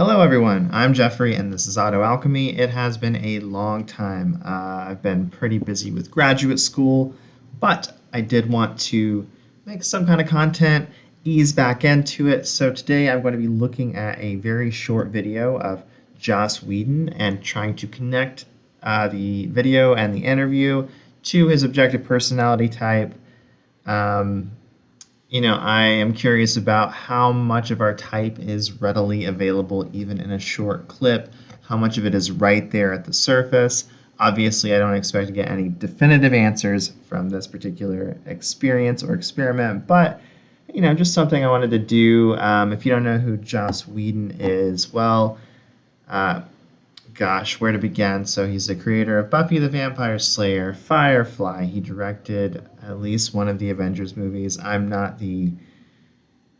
Hello, everyone. I'm Jeffrey, and this is AutoAlchemy. It has been a long time. I've been pretty busy with graduate school, but I did want to make some kind of content, ease back into it. So today I'm going to be looking at a very short video of Joss Whedon and trying to connect the video and the interview to his objective personality type. Um, I am curious about how much of our type is readily available, even in a short clip, how much of it is right there at the surface. Obviously, I don't expect to get any definitive answers from this particular experience or experiment, but just something I wanted to do. If you don't know who Joss Whedon is, well, uh, gosh, where to begin? So he's the creator of Buffy the Vampire Slayer, Firefly. He directed at least one of the Avengers movies. I'm not the,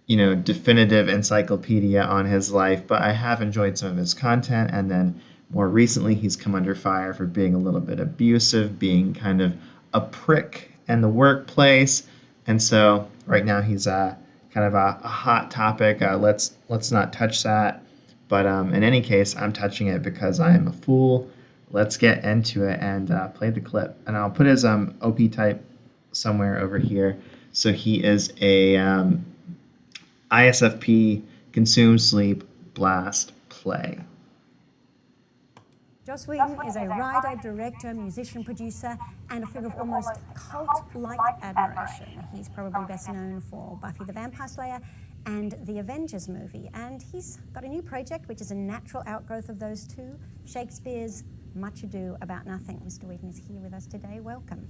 definitive encyclopedia on his life, but I have enjoyed some of his content. And then more recently, he's come under fire for being a little bit abusive, being kind of a prick in the workplace. And so right now he's kind of a hot topic. Let's not touch that. But in any case, I'm touching it because I am a fool. Let's get into it and play the clip. And I'll put his OP type somewhere over here. So he is a ISFP, consume, sleep, blast, play. Joss Whedon is a writer, director, musician, producer, and a figure of almost cult-like admiration. He's probably best known for Buffy the Vampire Slayer and the Avengers movie. And he's got a new project, which is a natural outgrowth of those two, Shakespeare's Much Ado About Nothing. Mr. Whedon is here with us today. Welcome.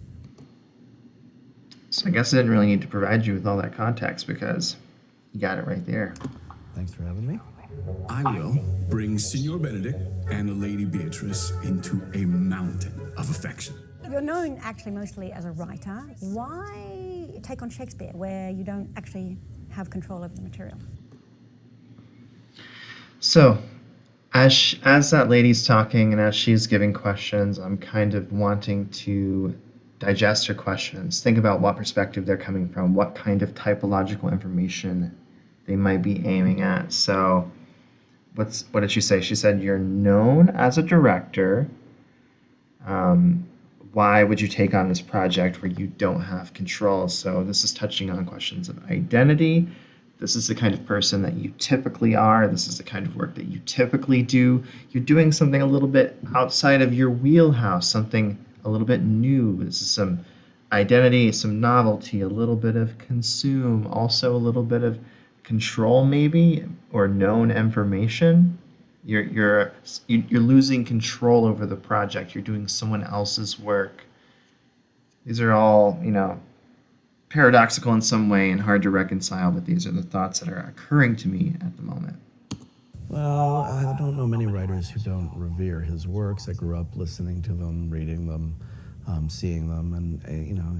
So I guess I didn't really need to provide you with all that context because you got it right there. Thanks for having me. I will bring Signor Benedict and Lady Beatrice into a mountain of affection. You're known actually mostly as a writer. Why take on Shakespeare where you don't actually have control over the material? So, as that lady's talking and as she's giving questions, I'm kind of wanting to digest her questions, think about what perspective they're coming from, what kind of typological information they might be aiming at. So, what did she say? She said, you're known as a director. Why would you take on this project where you don't have control? So this is touching on questions of identity. This is the kind of person that you typically are. This is the kind of work that you typically do. You're doing something a little bit outside of your wheelhouse, something a little bit new. This is some identity, some novelty, a little bit of consume, also a little bit of control maybe, or known information. You're losing control over the project. You're doing someone else's work. These are all, paradoxical in some way and hard to reconcile, but these are the thoughts that are occurring to me at the moment. Well, I don't know many writers who don't revere his works. I grew up listening to them, reading them, seeing them, and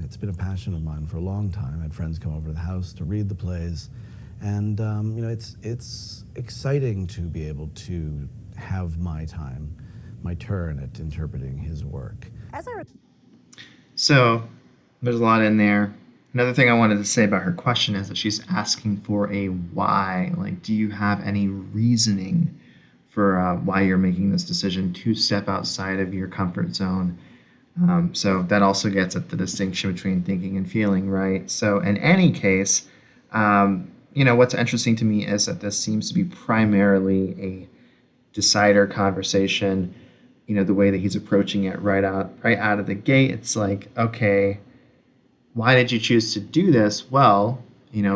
it's been a passion of mine for a long time. I had friends come over to the house to read the plays, and it's exciting to be able to have my turn at interpreting his work. So there's a lot in there. Another thing I wanted to say about her question is that she's asking for a why. Like, do you have any reasoning for why you're making this decision to step outside of your comfort zone? So that also gets at the distinction between thinking and feeling, right? So in any case, what's interesting to me is that this seems to be primarily a decider conversation. The way that he's approaching it right out of the gate, it's like, okay, why did you choose to do this? Well,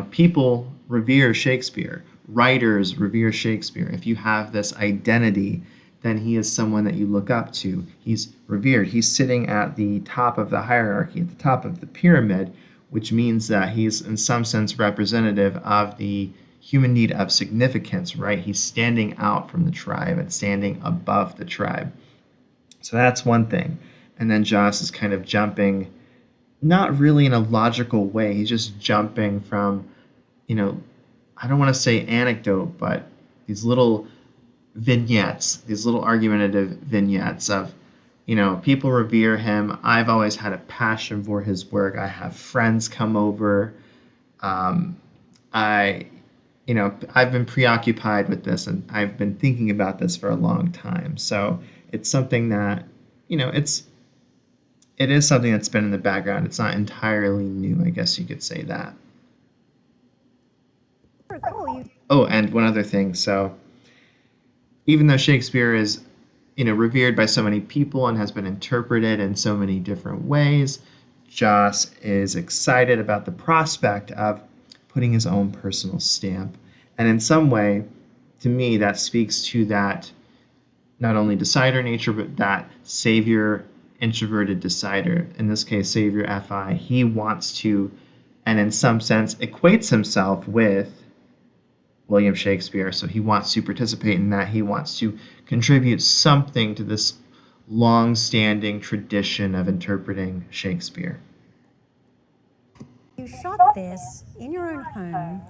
people revere Shakespeare. Writers revere Shakespeare. If you have this identity, then he is someone that you look up to. He's revered. He's sitting at the top of the hierarchy, at the top of the pyramid, which means that he's in some sense representative of the human need of significance, right? He's standing out from the tribe and standing above the tribe. So that's one thing. And then Joss is kind of jumping, not really in a logical way. He's just jumping from, I don't want to say anecdote, but these little vignettes, these little argumentative vignettes of, people revere him. I've always had a passion for his work. I have friends come over. I I've been preoccupied with this and I've been thinking about this for a long time. So it's something that, it is something that's been in the background. It's not entirely new, I guess you could say that. Cool. Oh, and one other thing. So even though Shakespeare is, revered by so many people and has been interpreted in so many different ways, Joss is excited about the prospect of putting his own personal stamp. And in some way, to me, that speaks to that not only decider nature, but that savior, introverted decider. In this case, savior FI. He wants to, and in some sense, equates himself with William Shakespeare. So he wants to participate in that. He wants to contribute something to this long-standing tradition of interpreting Shakespeare. You shot this in your own home,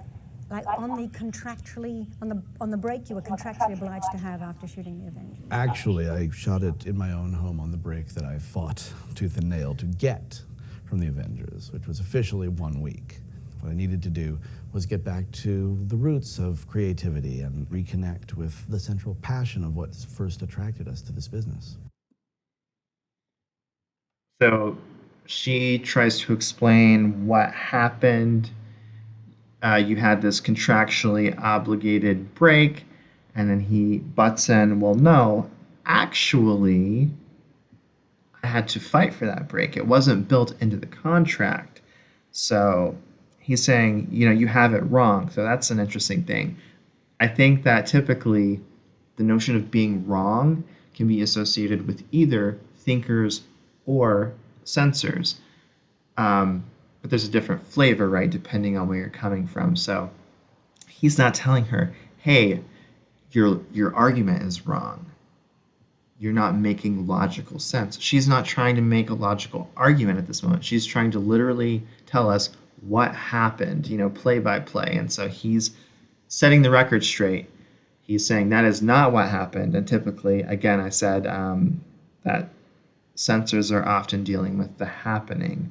like on the break you were contractually obliged to have after shooting The Avengers. Actually, I shot it in my own home on the break that I fought tooth and nail to get from The Avengers, which was officially 1 week. What I needed to do was get back to the roots of creativity and reconnect with the central passion of what first attracted us to this business. So she tries to explain what happened. You had this contractually obligated break, and then he butts in, well, no, actually, I had to fight for that break. It wasn't built into the contract. So he's saying, you have it wrong. So that's an interesting thing. I think that typically the notion of being wrong can be associated with either thinkers or censors. But there's a different flavor, right, depending on where you're coming from. So he's not telling her, hey, your argument is wrong. You're not making logical sense. She's not trying to make a logical argument at this moment. She's trying to literally tell us what happened, play by play. And so he's setting the record straight. He's saying that is not what happened. And typically, again, I said that censors are often dealing with the happening.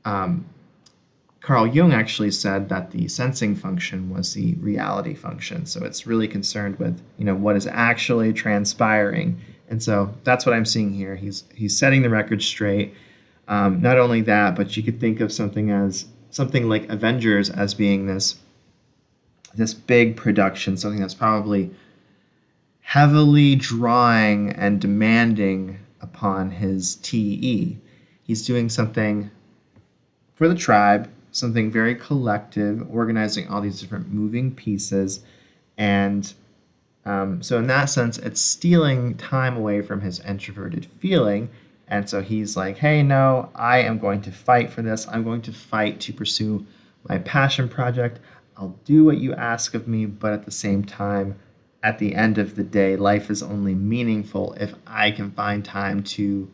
Carl Jung actually said that the sensing function was the reality function. So it's really concerned with, what is actually transpiring. And so that's what I'm seeing here. He's setting the record straight. Not only that, but you could think of something like Avengers as being this big production, something that's probably heavily drawing and demanding upon his TE. He's doing something for the tribe, something very collective, organizing all these different moving pieces. And so in that sense, it's stealing time away from his introverted feeling. And so he's like, hey, no, I am going to fight for this. I'm going to fight to pursue my passion project. I'll do what you ask of me, but at the same time, at the end of the day, life is only meaningful if I can find time to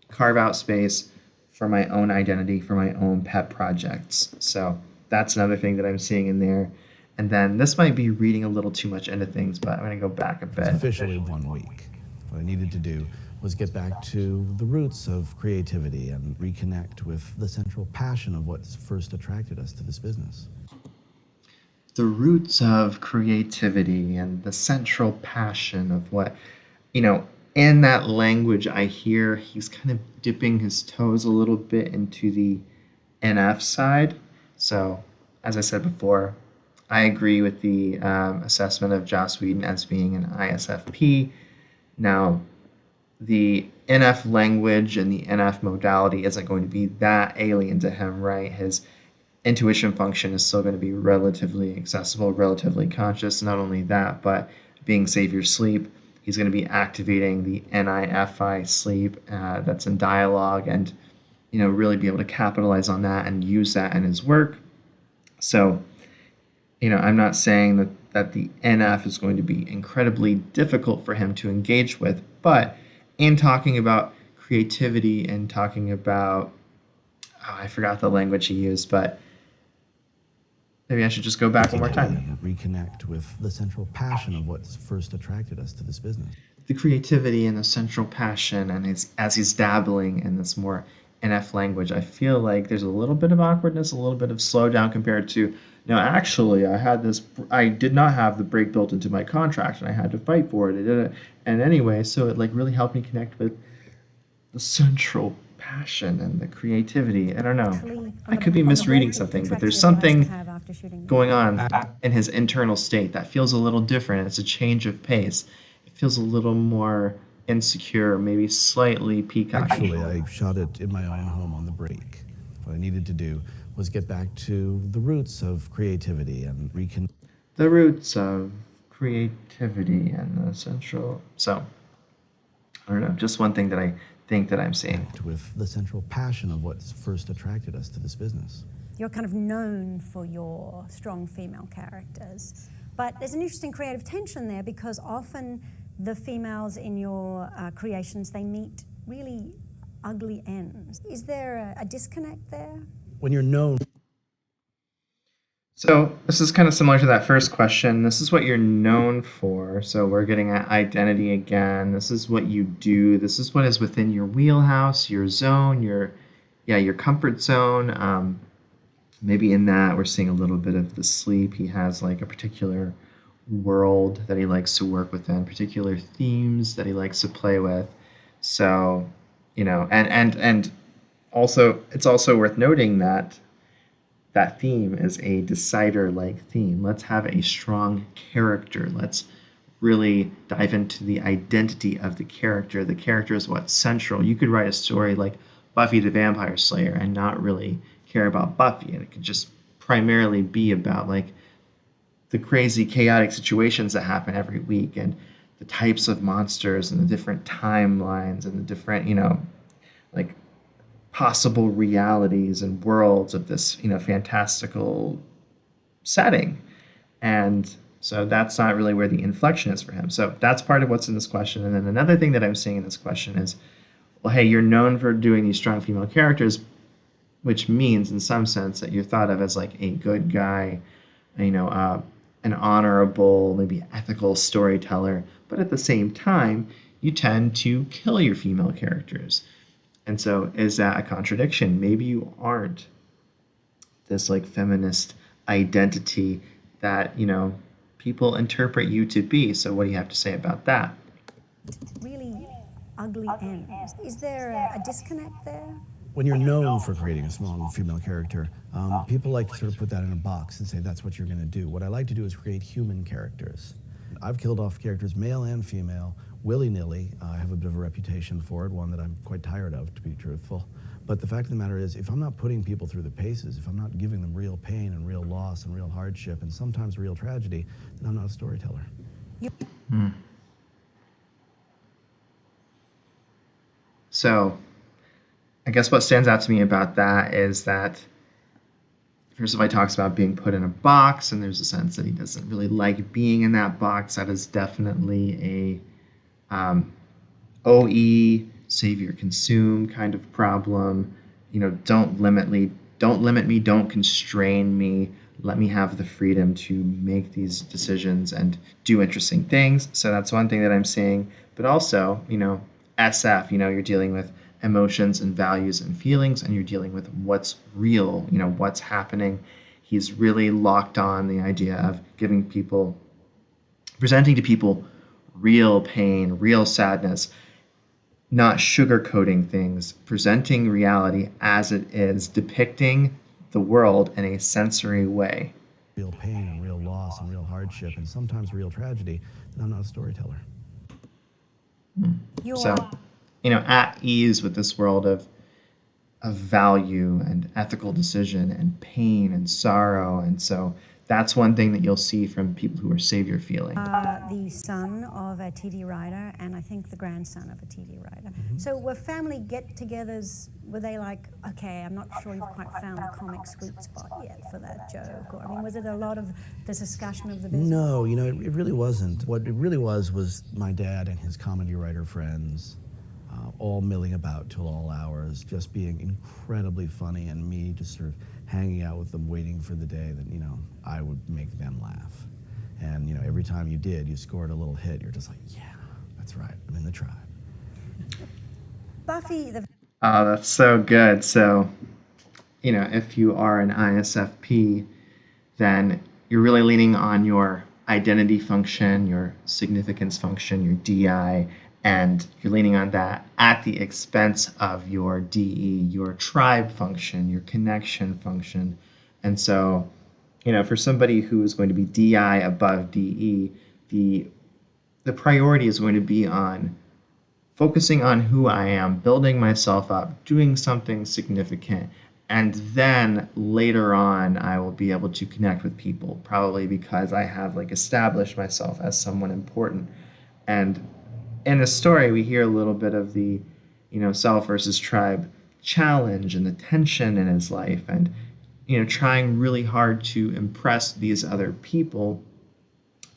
carve out space for my own identity, for my own pet projects. So that's another thing that I'm seeing in there. And then this might be reading a little too much into things, but I'm going to go back a bit. It's officially 1 week. What I needed to do was get back to the roots of creativity and reconnect with the central passion of what first attracted us to this business. The roots of creativity and the central passion of what, in that language, I hear he's kind of dipping his toes a little bit into the NF side. So, as I said before, I agree with the assessment of Joss Whedon as being an ISFP. Now, the NF language and the NF modality isn't going to be that alien to him, right? His intuition function is still going to be relatively accessible, relatively conscious. Not only that, but being savior sleep, he's going to be activating the NIFI sleep that's in dialogue and, really be able to capitalize on that and use that in his work. So, I'm not saying that the NF is going to be incredibly difficult for him to engage with, but in talking about creativity and talking about, I forgot the language he used, but maybe I should just go back one more time. Reconnect with the central passion of what first attracted us to this business. The creativity and the central passion, and as he's dabbling in this more NF language, I feel like there's a little bit of awkwardness, a little bit of slowdown compared to No, actually, I did not have the break built into my contract and I had to fight for it. And anyway, so it like really helped me connect with the central passion and the creativity. I don't know. Actually, I could be misreading something, but there's something after shooting going on in his internal state that feels a little different. It's a change of pace. It feels a little more insecure, maybe slightly peacock. Actually, I shot it in my own home on the break. What I needed to do was get back to the roots of creativity and reconnect The roots of creativity and the central. So, I don't know, just one thing that I think that I'm seeing. with the central passion of what first attracted us to this business. You're kind of known for your strong female characters. But there's an interesting creative tension there because often the females in your creations, they meet really ugly ends. Is there a disconnect there? When you're known So this is kind of similar to that first question. This is what you're known for. So we're getting at identity again. This is what you do. This is what is within your wheelhouse, your zone, your comfort zone. Maybe in that we're seeing a little bit of the sleep. He has like a particular world that he likes to work within, particular themes that he likes to play with. So, and also it's also worth noting that that theme is a decider-like theme. Let's have a strong character. Let's really dive into the identity of the character. The character is what's central. You could write a story like Buffy the Vampire Slayer and not really care about Buffy, and it could just primarily be about like the crazy chaotic situations that happen every week and the types of monsters and the different timelines and the different, like possible realities and worlds of this, fantastical setting. And so that's not really where the inflection is for him. So that's part of what's in this question. And then another thing that I'm seeing in this question is, well, hey, you're known for doing these strong female characters, which means in some sense that you're thought of as like a good guy, an honorable, maybe ethical storyteller. But at the same time, you tend to kill your female characters. And so is that a contradiction? Maybe you aren't this like feminist identity that, people interpret you to be. So what do you have to say about that? Really ugly ends. Is there a disconnect there? when you're known for creating a strong female character, people like to sort of put that in a box and say that's what you're going to do. What I like to do is create human characters. I've killed off characters, male and female, willy-nilly. I have a bit of a reputation for it, one that I'm quite tired of, to be truthful. But the fact of the matter is, if I'm not putting people through the paces, if I'm not giving them real pain and real loss and real hardship and sometimes real tragedy, then I'm not a storyteller. So I guess what stands out to me about that is that first of all, he talks about being put in a box, and there's a sense that he doesn't really like being in that box. That is definitely a OE, savior consume kind of problem. You know, don't limit me, don't constrain me. Let me have the freedom to make these decisions and do interesting things. So that's one thing that I'm seeing. But also, SF, you're dealing with emotions and values and feelings, and you're dealing with what's real, what's happening. He's really locked on the idea of presenting to people real pain, real sadness, not sugarcoating things, presenting reality as it is, depicting the world in a sensory way. Real pain and real loss and real hardship and sometimes real tragedy, then I'm not a storyteller. So, at ease with this world of value and ethical decision and pain and sorrow. And so that's one thing that you'll see from people who are savior feeling. The son of a TD writer, and I think the grandson of a TD writer. Mm-hmm. So were family get-togethers, were they like, okay, I'm not sure you've quite found the comic sweet spot yet for that joke? Or, was it a lot of the discussion of the business? No, it really wasn't. What it really was my dad and his comedy writer friends all milling about till all hours, just being incredibly funny, and me just sort of hanging out with them, waiting for the day that, I would make them laugh. And, every time you did, you scored a little hit. You're just like, yeah, that's right, I'm in the tribe. Buffy the... Oh, that's so good. So, if you are an ISFP, then you're really leaning on your identity function, your significance function, your DI, and you're leaning on that at the expense of your DE, your tribe function, your connection function. And so, for somebody who is going to be DI above DE, the priority is going to be on focusing on who I am, building myself up, doing something significant, and then later on I will be able to connect with people, probably because I have established myself as someone important. And in the story we hear a little bit of the self versus tribe challenge and the tension in his life, and trying really hard to impress these other people,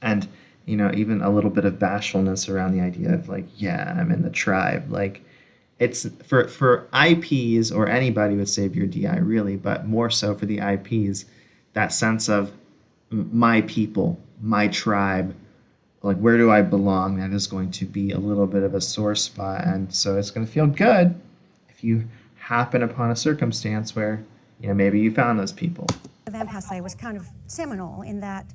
and even a little bit of bashfulness around the idea of yeah, I'm in the tribe. It's for IPs, or anybody with Savior DI really, but more so for the IPs, that sense of my people, my tribe, where do I belong, that is going to be a little bit of a sore spot. And so it's going to feel good if you happen upon a circumstance where maybe you found those people. The Vampire Slayer was kind of seminal in that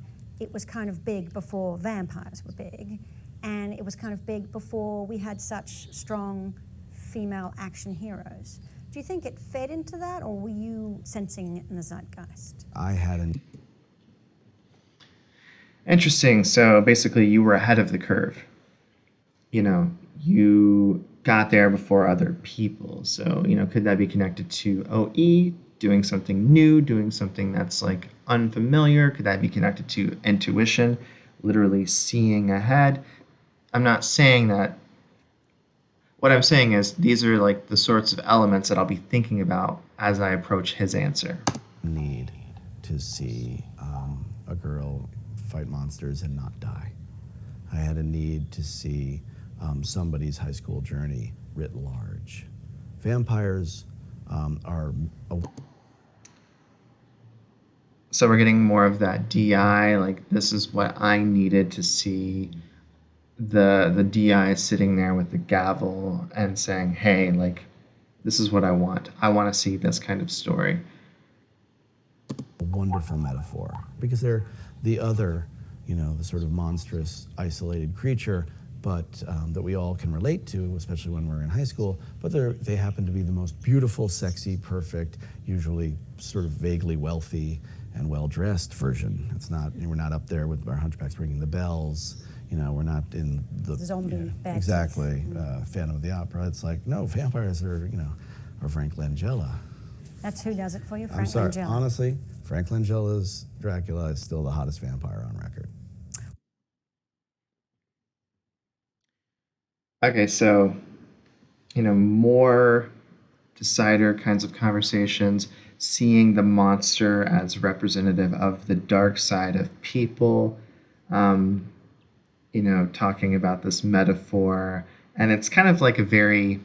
it was kind of big before vampires were big, and it was kind of big before we had such strong female action heroes. Do you think it fed into that, or were you sensing it in the zeitgeist? I hadn't. Interesting. So basically you were ahead of the curve. You got there before other people. So, could that be connected to OE, doing something new, doing something that's unfamiliar? Could that be connected to intuition, literally seeing ahead? I'm not saying that. What I'm saying is these are the sorts of elements that I'll be thinking about as I approach his answer. Need to see a girl fight monsters and not die. I had a need to see somebody's high school journey writ large. Vampires are So we're getting more of that DI, this is what I needed to see, the DI sitting there with the gavel and saying, hey, this is what I want. I want to see this kind of story. a wonderful metaphor, because they're the other, the sort of monstrous, isolated creature, but that we all can relate to, especially when we're in high school. But they happen to be the most beautiful, sexy, perfect, usually sort of vaguely wealthy and well-dressed version. It's not, we're not up there with our hunchbacks ringing the bells. We're not in the zombie bags. Exactly. Phantom of the Opera. It's no, vampires are, are Frank Langella. That's who does it for you, I'm Frank sorry, Langella. honestly, Frank Langella's Dracula is still the hottest vampire on record. Okay, so, more decider kinds of conversations, seeing the monster as representative of the dark side of people, talking about this metaphor. And it's kind of a very,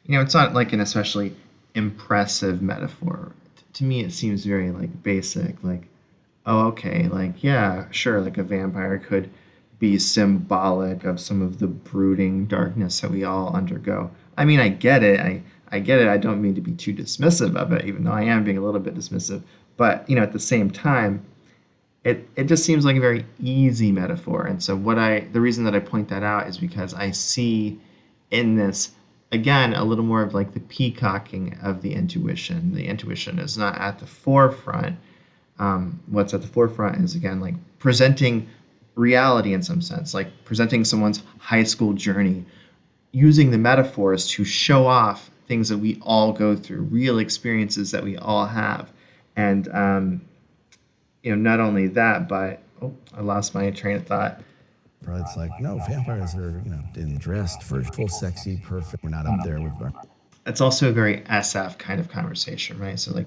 it's not an especially impressive metaphor. To me, it seems very basic, oh, okay, yeah, sure, a vampire could be symbolic of some of the brooding darkness that we all undergo. I mean, I get it. I get it. I don't mean to be too dismissive of it, even though I am being a little bit dismissive. But, at the same time, it just seems like a very easy metaphor. And so the reason that I point that out is because I see in this, again, a little more of the peacocking of the intuition. The intuition is not at the forefront. What's at the forefront is, again, presenting reality in some sense, presenting someone's high school journey, using the metaphors to show off things that we all go through, real experiences that we all have. And, not only that, but, I lost my train of thought. It's no, vampires are, in dressed for full, sexy, perfect. We're not up there with our... It's also a very SF kind of conversation, right? So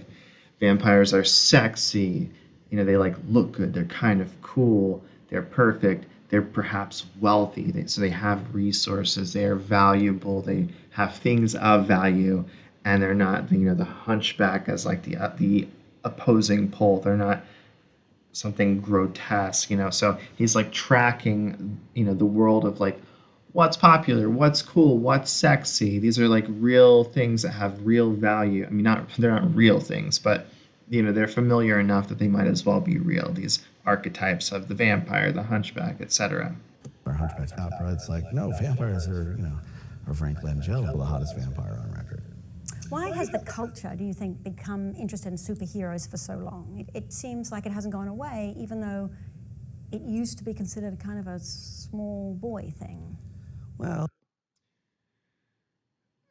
vampires are sexy, they look good, they're kind of cool, they're perfect, they're perhaps wealthy, so they have resources, they are valuable, they have things of value, and they're not the hunchback as the opposing pole. They're not something grotesque, so he's tracking the world of what's popular, what's cool, what's sexy. These are real things that have real value. I mean, they're not real things, but they're familiar enough that they might as well be real. These archetypes of the vampire, the hunchback, etc. Or Hunchback's opera, it's like, no, vampires are, or Frank Langella, the hottest vampire on record. Why has the culture, do you think, become interested in superheroes for so long? It seems like it hasn't gone away, even though it used to be considered kind of a small boy thing. Well,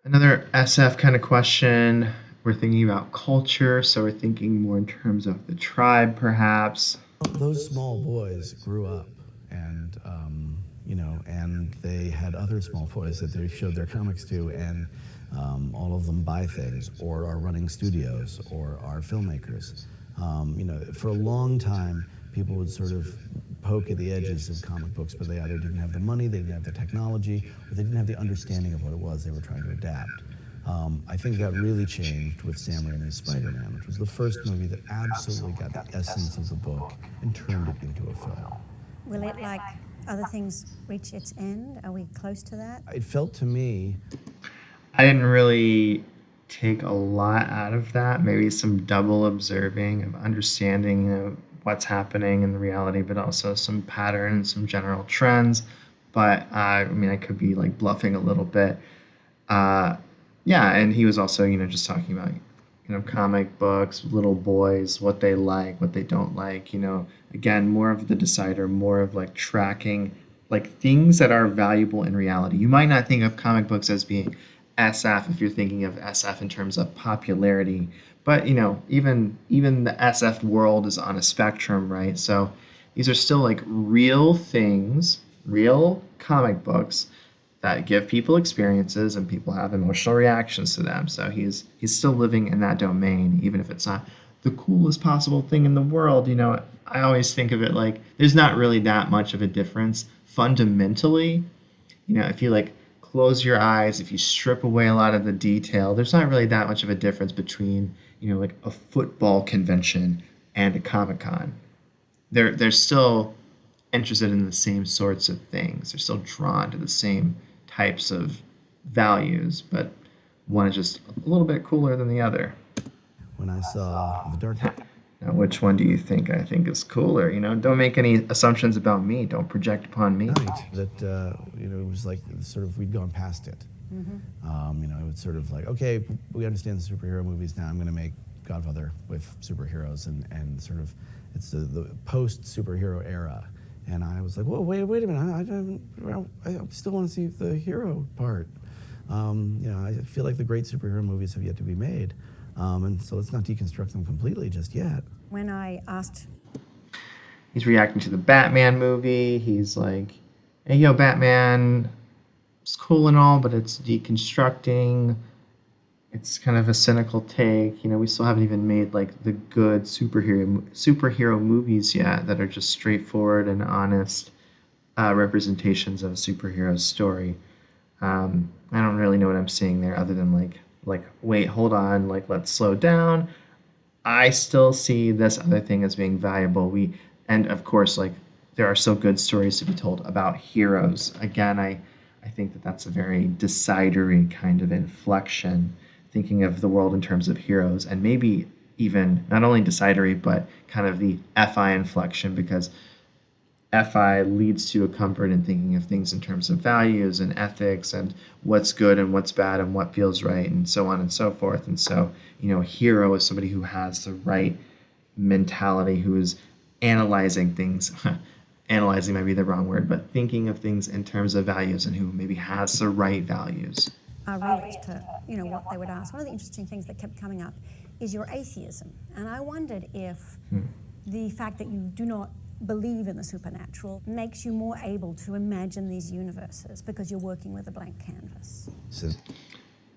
Another SF kind of question. We're thinking about culture, so we're thinking more in terms of the tribe, perhaps. those small boys grew up and, and they had other small boys that they showed their comics to, and all of them buy things or are running studios or are filmmakers. For a long time, people would sort of poke at the edges of comic books, but they either didn't have the money, they didn't have the technology, or they didn't have the understanding of what it was they were trying to adapt. I think that really changed with Sam Raimi's Spider-Man, which was the first movie that absolutely got the essence of the book and turned it into a film. Will it, like other things, reach its end? Are we close to that? It felt to me... I didn't really take a lot out of that. Maybe some double observing of understanding, what's happening in the reality, but also some patterns, some general trends. But I could be like bluffing a little bit. Yeah, and he was also, just talking about, comic books, little boys, what they like, what they don't like. Again, more of the decider, more of like tracking, like things that are valuable in reality. You might not think of comic books as being SF if you're thinking of SF in terms of popularity. But even the SF world is on a spectrum, right? So these are still like real things, real comic books that give people experiences and people have emotional reactions to them. So he's still living in that domain, even if it's not the coolest possible thing in the world. I always think of it like there's not really that much of a difference fundamentally. If you like close your eyes, if you strip away a lot of the detail, there's not really that much of a difference between, like a football convention and a Comic-Con. They're still interested in the same sorts of things. They're still drawn to the same types of values, but one is just a little bit cooler than the other. When I saw The Dark Knight... Now, which one do you think I think is cooler? Don't make any assumptions about me. Don't project upon me. That it was like sort of we'd gone past it. It was sort of like, okay, we understand the superhero movies now. I'm going to make Godfather with superheroes, and sort of it's the post superhero era. And I was like, whoa, wait a minute. I still want to see the hero part. I feel like the great superhero movies have yet to be made. And so let's not deconstruct them completely just yet. When I asked... He's reacting to the Batman movie. He's like, hey, Batman, it's cool and all, but it's deconstructing. It's kind of a cynical take. We still haven't even made like the good superhero movies yet that are just straightforward and honest representations of a superhero story. I don't really know what I'm seeing there other than like wait, hold on, like let's slow down. I still see this other thing as being valuable. And of course, like there are still good stories to be told about heroes. Again, I think that that's a very decidery kind of inflection, thinking of the world in terms of heroes, and maybe even not only decidery, but kind of the FI inflection, because FI leads to a comfort in thinking of things in terms of values and ethics and what's good and what's bad and what feels right and so on and so forth. And so, a hero is somebody who has the right mentality, who is analyzing things. Analyzing might be the wrong word, but thinking of things in terms of values and who maybe has the right values. Our readers to, what they would ask. One of the interesting things that kept coming up is your atheism. And I wondered if the fact that you do not believe in the supernatural makes you more able to imagine these universes because you're working with a blank canvas.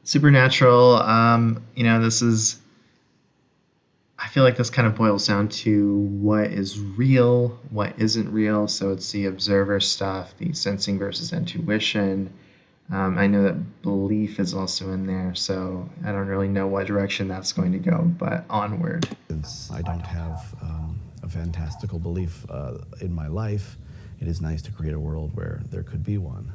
Supernatural, this is... I feel like this kind of boils down to what is real, what isn't real. So it's the observer stuff, the sensing versus intuition. I know that belief is also in there, so I don't really know what direction that's going to go, but onward. Since I don't have a fantastical belief in my life, it is nice to create a world where there could be one.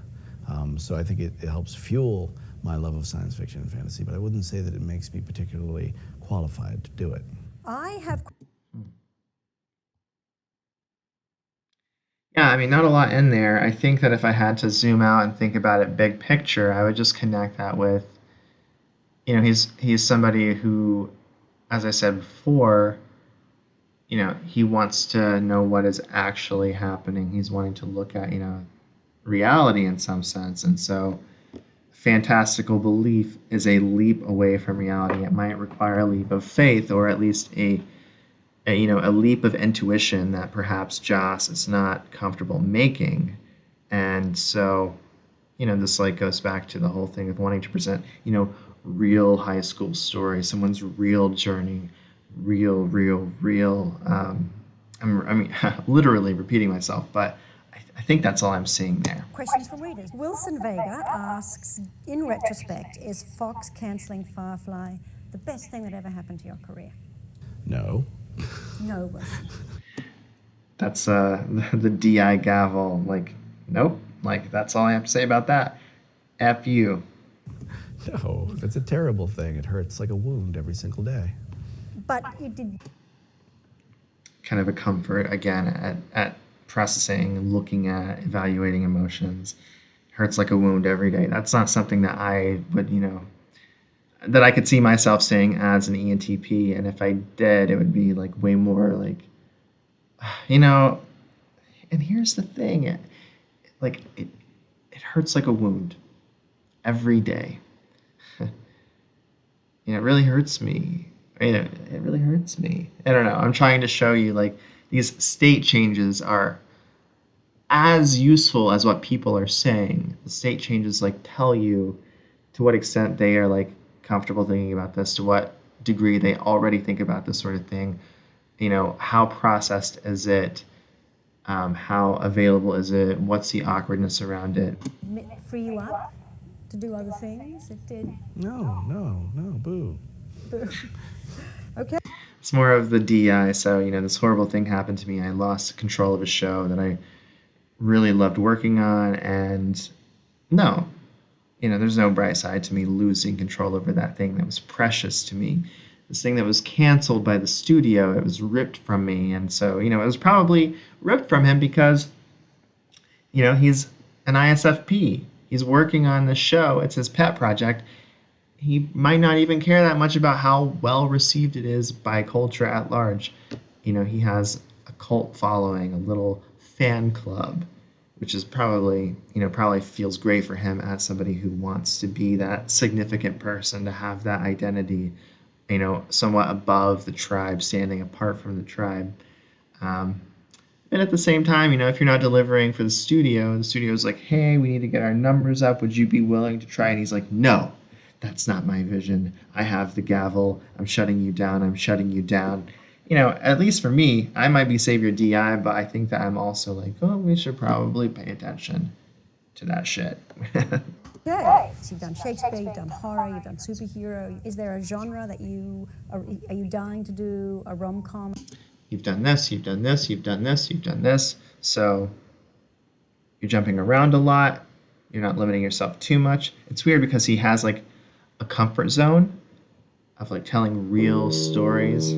So I think it helps fuel my love of science fiction and fantasy, but I wouldn't say that it makes me particularly qualified to do it. I have Yeah, I mean, not a lot in there. I think that if I had to zoom out and think about it big picture, I would just connect that with, he's somebody who, as I said before, he wants to know what is actually happening. He's wanting to look at, reality in some sense. And so fantastical belief is a leap away from reality. It might require a leap of faith, or at least a leap of intuition that perhaps Joss is not comfortable making. And so, this like goes back to the whole thing of wanting to present, real high school story, someone's real journey, real. I mean, literally repeating myself, but I think that's all I'm seeing there. questions from readers. Wilson Vega asks, in retrospect, is Fox cancelling Firefly the best thing that ever happened to your career? No. No, Wilson. That's the DI gavel. Like, nope. Like, that's all I have to say about that. F you. No, that's a terrible thing. It hurts like a wound every single day. But you did. Kind of a comfort again at processing, looking at, evaluating emotions. Hurts like a wound every day. That's not something that I would, that I could see myself saying as an ENTP. And if I did, it would be like way more like, and here's the thing, it hurts like a wound every day. It really hurts me. It really hurts me. I don't know. I'm trying to show you like these state changes are as useful as what people are saying. The state changes like tell you to what extent they are like comfortable thinking about this, to what degree they already think about this sort of thing. How processed is it? How available is it? What's the awkwardness around it? Free you up to do other things? It did. No, boo. Okay. It's more of the DI. So, this horrible thing happened to me. I lost control of a show that I really loved working on. And no, there's no bright side to me losing control over that thing that was precious to me. This thing that was canceled by the studio, it was ripped from me. And so, it was probably ripped from him because, he's an ISFP. He's working on the show. It's his pet project. He might not even care that much about how well received it is by culture at large. He has a cult following, a little fan club, which is probably feels great for him as somebody who wants to be that significant person, to have that identity, somewhat above the tribe, standing apart from the tribe. And at the same time, if you're not delivering for the studio's like, hey, we need to get our numbers up. Would you be willing to try? And he's like, no, that's not my vision. I have the gavel. I'm shutting you down. I'm shutting you down. At least for me, I might be Savior DI, but I think that I'm also like, oh, we should probably pay attention to that shit. Okay. So you've done Shakespeare, you've done horror, you've done superhero. Is there a genre that are you dying to do a rom-com? You've done this, you've done this, you've done this, you've done this. So you're jumping around a lot. You're not limiting yourself too much. It's weird because he has like a comfort zone of like telling real stories.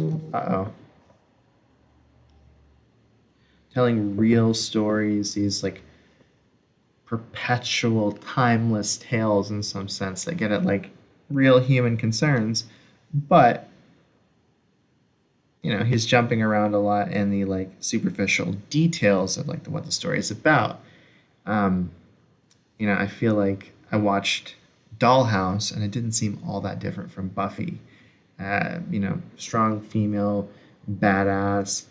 Telling real stories, these like perpetual, timeless tales in some sense that get at like real human concerns. But he's jumping around a lot in the like superficial details of like what the story is about. I feel like I watched Dollhouse and it didn't seem all that different from Buffy. Strong female, badass,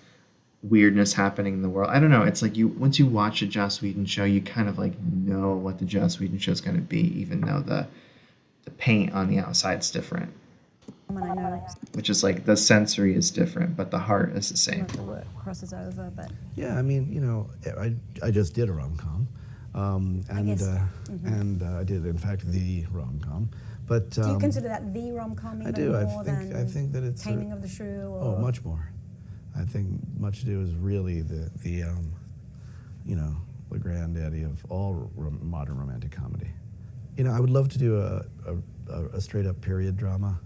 weirdness happening in the world. I don't know. It's like once you watch a Joss Whedon show, you kind of like know what the Joss Whedon show is going to be, even though the paint on the outside's different. I know Which is like the sensory is different, but the heart is the same. the work crosses over, but Yeah, I mean, I just did a rom-com, and I did, in fact, the rom-com. But do you consider that the rom-com even I do. more I think that it's Taming of the Shrew? Or? Oh, much more. I think Much Ado is really the granddaddy of all modern romantic comedy. I would love to do a straight up period drama,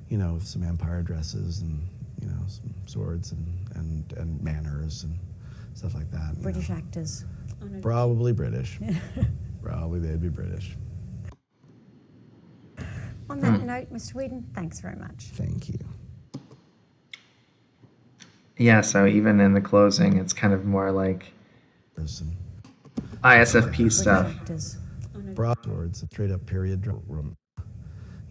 with some empire dresses and some swords and manners and stuff like that. British actors. Probably British. Probably they'd be British. On that note, Mr. Whedon, thanks very much. Thank you. Yeah, so even in the closing, it's kind of more like Person. ISFP stuff. Actors. Broad swords, a straight up period room.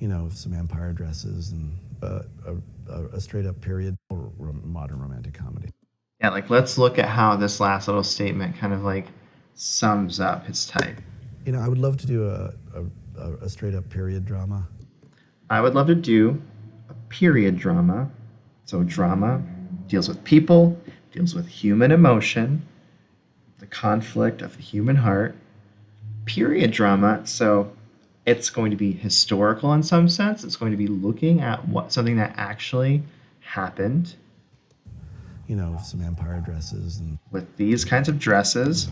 With some empire dresses and a straight up period modern romantic comedy. Yeah, like let's look at how this last little statement kind of like sums up his type. I would love to do a straight up period drama. I would love to do a period drama. So drama deals with people, deals with human emotion, the conflict of the human heart. Period drama, so it's going to be historical in some sense. It's going to be looking at something that actually happened. Some empire dresses and With these kinds of dresses,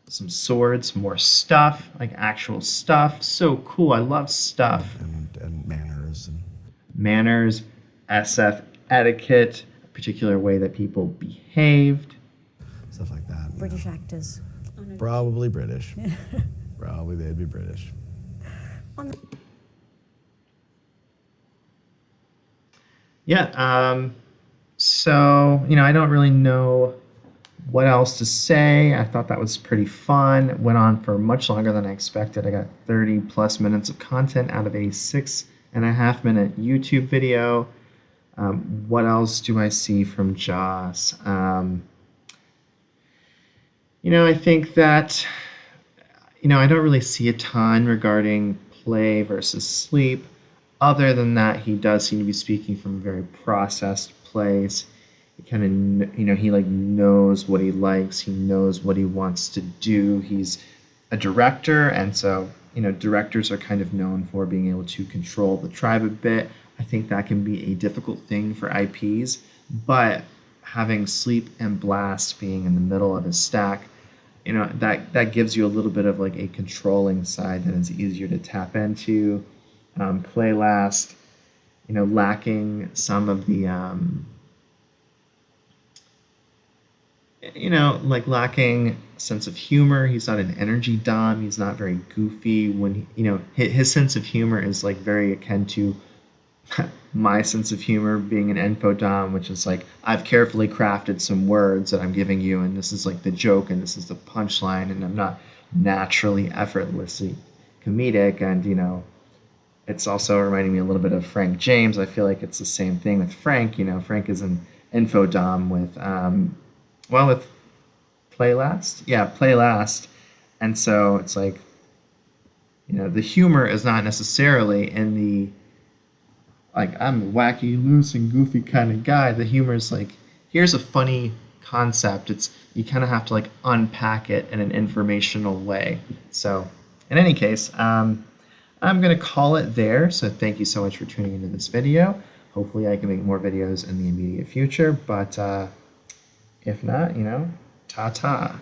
some swords, more stuff, like actual stuff. So cool. I love stuff. and manners and Manners, SF etiquette, a particular way that people behaved. stuff like that. British actors. Probably British. Probably they'd be British. Yeah, so, I don't really know what else to say. I thought that was pretty fun. It went on for much longer than I expected. I got 30 plus minutes of content out of a 6.5-minute YouTube video. What else do I see from Joss? I think that, I don't really see a ton regarding play versus sleep. Other than that, he does seem to be speaking from a very processed place. He kind of, he like knows what he likes. He knows what he wants to do. He's a director, and so, directors are kind of known for being able to control the tribe a bit. I think that can be a difficult thing for IPs, but having sleep and blast being in the middle of his stack, that gives you a little bit of like a controlling side that is easier to tap into. Play last, lacking some of the, lacking sense of humor. He's not an energy dom. He's not very goofy. When his sense of humor is like very akin to my sense of humor being an info dom, which is like I've carefully crafted some words that I'm giving you, and this is like the joke, and this is the punchline, and I'm not naturally effortlessly comedic, and it's also reminding me a little bit of Frank James. I feel like it's the same thing with Frank. Frank is an info dom with with play last. Yeah, play last. And so it's like, the humor is not necessarily in the, like, I'm a wacky, loose, and goofy kind of guy. The humor is like, here's a funny concept. You kind of have to like unpack it in an informational way. So in any case, I'm going to call it there. So thank you so much for tuning into this video. Hopefully I can make more videos in the immediate future, but if not, ta-ta.